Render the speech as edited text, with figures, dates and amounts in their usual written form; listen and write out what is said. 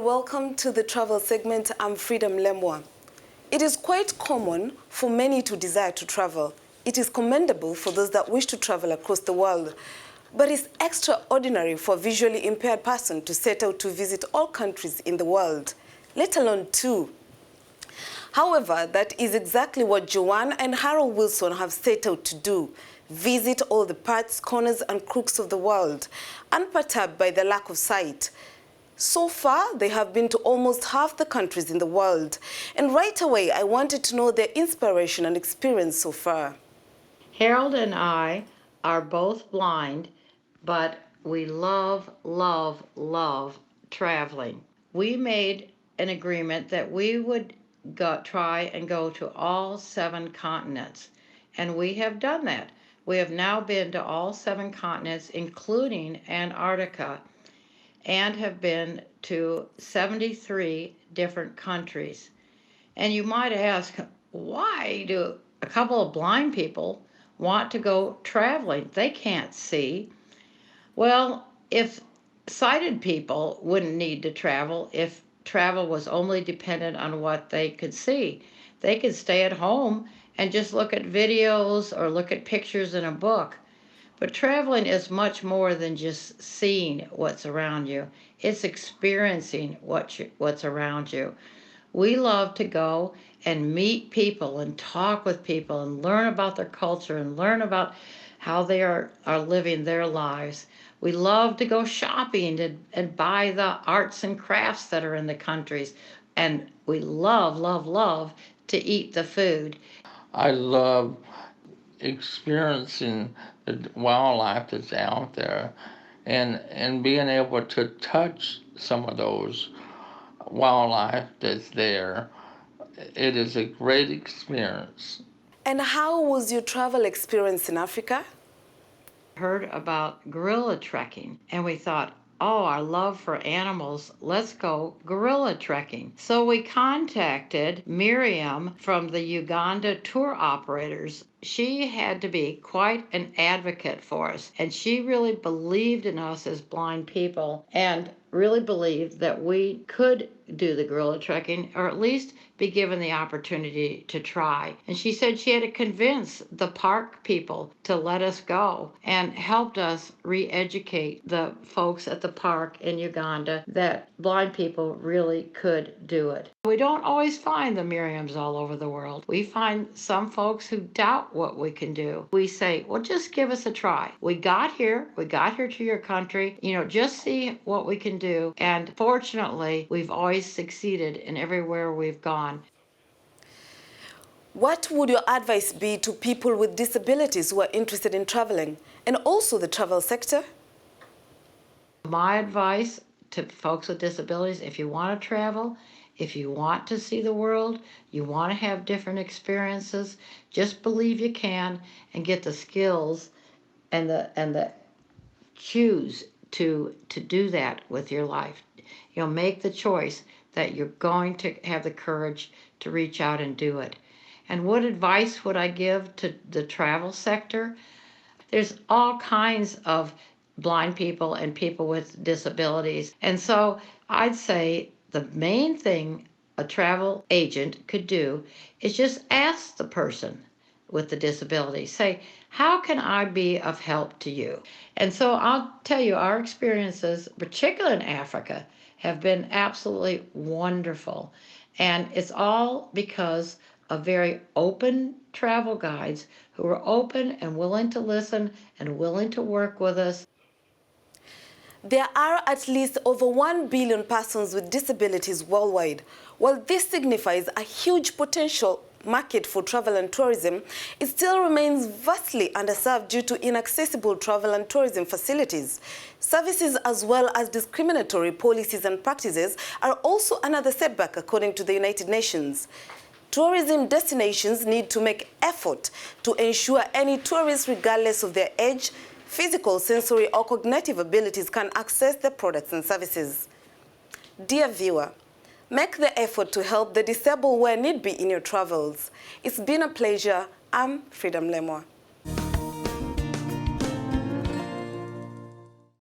welcome to the travel segment. I'm Freedom Lemwa. It is quite common for many to desire to travel. It is commendable for those that wish to travel across the world. But it's extraordinary for a visually impaired person to set out to visit all countries in the world, let alone two. However, that is exactly what Joanne and Harold Wilson have set out to do: visit all the parts, corners, and crooks of the world, unperturbed by the lack of sight. So far, they have been to almost half the countries in the world. And right away, I wanted to know their inspiration and experience so far. Harold and I are both blind, but we love, love, love traveling. We made an agreement that we would try and go to all 7 continents, and we have done that. We have now been to all 7 continents, including Antarctica, and have been to 73 different countries. And you might ask, why do a couple of blind people want to go traveling? They can't see. Well, if sighted people wouldn't need to travel, if travel was only dependent on what they could see, they could stay at home and just look at videos or look at pictures in a book. But traveling is much more than just seeing what's around you. It's experiencing what's around you. We love to go and meet people and talk with people and learn about their culture and learn about how they are living their lives. We love to go shopping and buy the arts and crafts that are in the countries. And we love, love, love to eat the food. I love experiencing the wildlife that's out there and being able to touch some of those wildlife that's there. It is a great experience. And how was your travel experience in Africa? Heard about gorilla trekking, and we thought, oh, our love for animals, let's go gorilla trekking. So we contacted Miriam from the Uganda tour operators. She had to be quite an advocate for us, and she really believed in us as blind people and really believed that we could do the gorilla trekking, or at least be given the opportunity to try. And she said she had to convince the park people to let us go, and helped us re-educate the folks at the park in Uganda that blind people really could do it. We don't always find the Miriams all over the world. We find some folks who doubt what we can do. We say, well, just give us a try. We got here to your country, just see what we can do. And fortunately, we've always succeeded in everywhere we've gone. What would your advice be to people with disabilities who are interested in traveling, and also the travel sector? My advice to folks with disabilities: if you want to travel, if you want to see the world, you want to have different experiences, just believe you can and get the skills and the choose to do that with your life. Make the choice that you're going to have the courage to reach out and do it. And what advice would I give to the travel sector? There's all kinds of blind people and people with disabilities. And so I'd say the main thing a travel agent could do is just ask the person with the disability, say, how can I be of help to you? And so I'll tell you, our experiences, particularly in Africa, have been absolutely wonderful. And it's all because of very open travel guides who are open and willing to listen and willing to work with us. There are at least over 1 billion persons with disabilities worldwide. While this signifies a huge potential market for travel and tourism, it still remains vastly underserved due to inaccessible travel and tourism facilities. Services as well as discriminatory policies and practices are also another setback, according to the United Nations. Tourism destinations need to make effort to ensure any tourist, regardless of their age, physical, sensory, or cognitive abilities, can access the products and services. Dear viewer, make the effort to help the disabled where need be in your travels. It's been a pleasure. I'm Freedom Lemwa.